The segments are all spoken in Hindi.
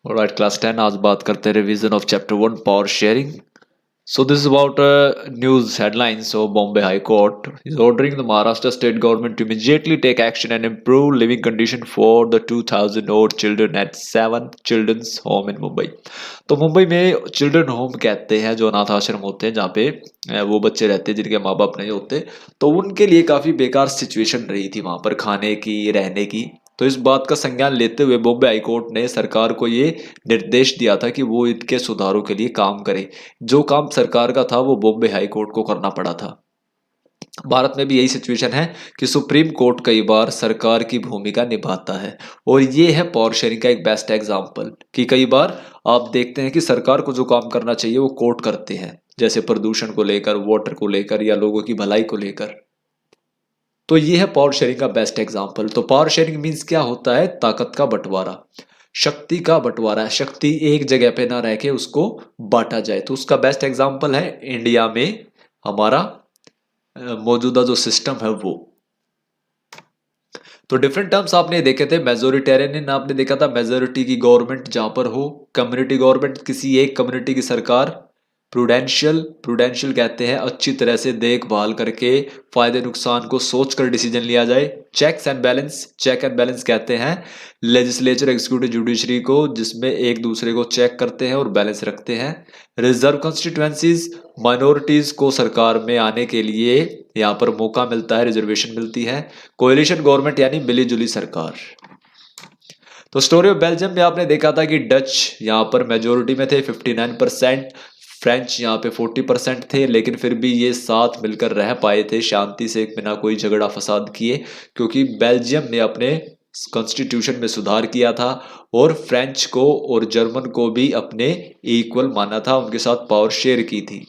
ऑलराइट क्लास 10 आज बात करते हैं revision of chapter 1 power sharing. So this is about news headlines. So Bombay High Court is ordering the Maharashtra state government to immediately take action and improve living condition for the 2000 old children at 7 children's home in Mumbai. तो मुंबई में चिल्ड्रन होम कहते हैं जो अनाथ आश्रम होते हैं जहाँ पे वो बच्चे रहते हैं जिनके माँ बाप नहीं होते, तो उनके लिए काफ़ी बेकार सिचुएशन रही थी वहाँ पर खाने की रहने की. तो इस बात का संज्ञान लेते हुए बॉम्बे हाई कोर्ट ने सरकार को ये निर्देश दिया था कि वो इनके सुधारों के लिए काम करे. जो काम सरकार का था वो बॉम्बे हाई कोर्ट को करना पड़ा था. भारत में भी यही सिचुएशन है कि सुप्रीम कोर्ट कई बार सरकार की भूमिका निभाता है, और ये है पावर शेयरिंग का एक बेस्ट एग्जांपल कि कई बार आप देखते हैं कि सरकार को जो काम करना चाहिए वो कोर्ट करते हैं, जैसे प्रदूषण को लेकर, वाटर को लेकर या लोगों की भलाई को लेकर. तो ये है पावर शेयरिंग का बेस्ट एग्जांपल. तो पावर शेयरिंग मीन्स क्या होता है? ताकत का बंटवारा, शक्ति का बंटवारा. शक्ति एक जगह पे ना रह के उसको बांटा जाए. तो उसका बेस्ट एग्जांपल है इंडिया में हमारा मौजूदा जो सिस्टम है वो. तो डिफरेंट टर्म्स आपने देखे थे. मेजोरिटेरियन आपने देखा था मेजोरिटी की गवर्नमेंट जहां पर हो, कम्युनिटी गवर्नमेंट किसी एक कम्युनिटी की सरकार, प्रूडेंशियल कहते हैं अच्छी तरह से देखभाल करके फायदे नुकसान को सोचकर डिसीजन लिया जाए. चेक एंड बैलेंस कहते हैं लेजिस्लेचर एग्जीक्यूटिव जुडिशरी को, जिसमें एक दूसरे को चेक करते हैं और बैलेंस रखते हैं. रिजर्व कॉन्स्टिट्यूएंसीज, माइनॉरिटीज को सरकार में आने के लिए यहाँ पर मौका मिलता है, रिजर्वेशन मिलती है. कोएलिशन गवर्नमेंट यानी मिलीजुली सरकार. तो स्टोरी ऑफ बेल्जियम में आपने देखा था कि डच यहाँ पर मेजोरिटी में थे 59%, फ्रेंच यहाँ पे 40% थे, लेकिन फिर भी ये साथ मिलकर रह पाए थे शांति से बिना कोई झगड़ा फसाद किए, क्योंकि बेल्जियम ने अपने कॉन्स्टिट्यूशन में सुधार किया था और फ्रेंच को और जर्मन को भी अपने इक्वल माना था, उनके साथ पावर शेयर की थी.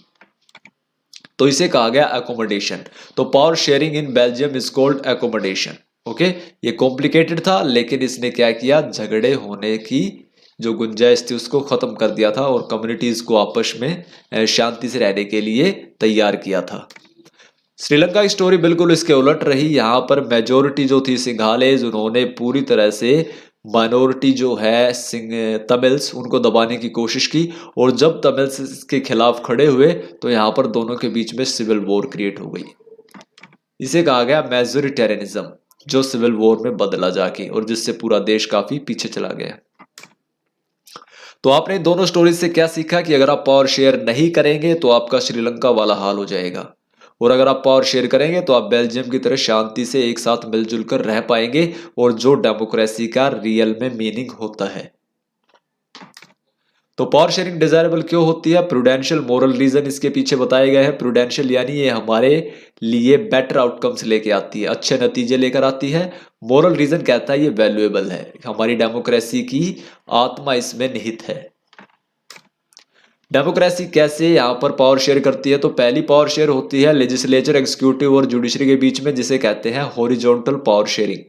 तो इसे कहा गया अकोमोडेशन. तो power sharing in Belgium is called accommodation. Okay, ये कॉम्प्लिकेटेड था, लेकिन इसने क्या किया, झगड़े होने की जो गुंजाइश थी उसको खत्म कर दिया था और कम्युनिटीज को आपस में शांति से रहने के लिए तैयार किया था. श्रीलंका की स्टोरी बिल्कुल इसके उलट रही. यहाँ पर मेजोरिटी जो थी सिंघालेज, उन्होंने पूरी तरह से माइनॉरिटी जो है तमिल्स, उनको दबाने की कोशिश की, और जब तमिल्स के खिलाफ खड़े हुए तो यहाँ पर दोनों के बीच में सिविल वॉर क्रिएट हो गई. इसे कहा गया मैजोरिटेरियनिज्म, जो सिविल वॉर में बदला जाके, और जिससे पूरा देश काफी पीछे चला गया. तो आपने दोनों स्टोरी से क्या सीखा कि अगर आप पावर शेयर नहीं करेंगे तो आपका श्रीलंका वाला हाल हो जाएगा, और अगर आप पावर शेयर करेंगे तो आप बेल्जियम की तरह शांति से एक साथ मिलजुल कर रह पाएंगे, और जो डेमोक्रेसी का रियल में मीनिंग होता है. तो पावर शेयरिंग डिजायरेबल क्यों होती है? प्रूडेंशियल मोरल रीजन इसके पीछे बताए गए हैं. प्रूडेंशियल यानी ये हमारे लिए बेटर आउटकम्स लेके आती है, अच्छे नतीजे लेकर आती है. मोरल रीजन कहता है ये वैल्यूएबल है, हमारी डेमोक्रेसी की आत्मा इसमें निहित है. डेमोक्रेसी कैसे यहाँ पर पावर शेयर करती है? तो पहली पावर शेयर होती है लेजिस्लेचर, एग्जीक्यूटिव और जुडिशरी के बीच में, जिसे कहते हैं horizontal power sharing.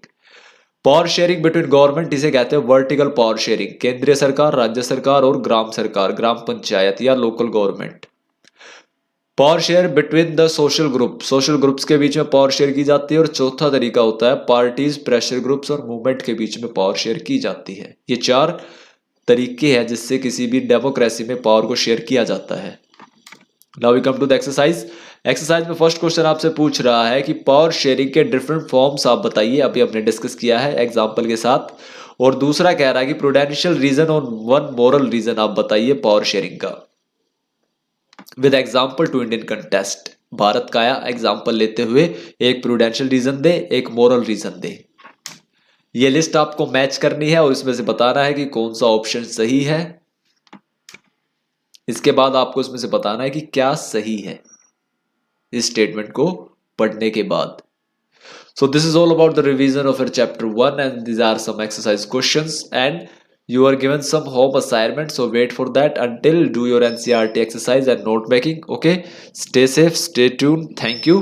Power sharing between government इसे कहते हैं वर्टिकल पावर शेयरिंग. केंद्रीय सरकार, राज्य सरकार और ग्राम सरकार, ग्राम पंचायत या local government. Power share between the social groups के बीच में पावर शेयर की जाती है. और चौथा तरीका होता है पार्टीज, प्रेशर ग्रुप्स और मूवमेंट के बीच में पावर शेयर की जाती है. ये 4 तरीके हैं जिससे किसी भी डेमोक्रेसी में पावर को शेयर किया जाता है. Now we come to the exercise में फर्स्ट क्वेश्चन आपसे पूछ रहा है कि पावर शेयरिंग के डिफरेंट फॉर्म्स आप बताइए. अभी हमने डिस्कस किया है एग्जांपल के साथ. और दूसरा कह रहा है कि प्रूडेंशियल रीजन और वन मोरल रीजन आप बताइए पावर शेयरिंग का, with example to Indian contest. Bharat का एग्जांपल लेते हुए एक प्रूडेंशियल रीजन दे, एक मोरल रीजन दे. ये लिस्ट आपको मैच करनी है और इसमें से बताना है कि कौन सा ऑप्शन सही है. इसके बाद आपको इसमें से बताना है कि क्या सही है इस स्टेटमेंट को पढ़ने के बाद. So this is all about the revision of your chapter 1, and these are some exercise questions, and you are given some home assignment, so wait for that until do your NCERT exercise and note making. Okay, stay safe, stay tuned. Thank you.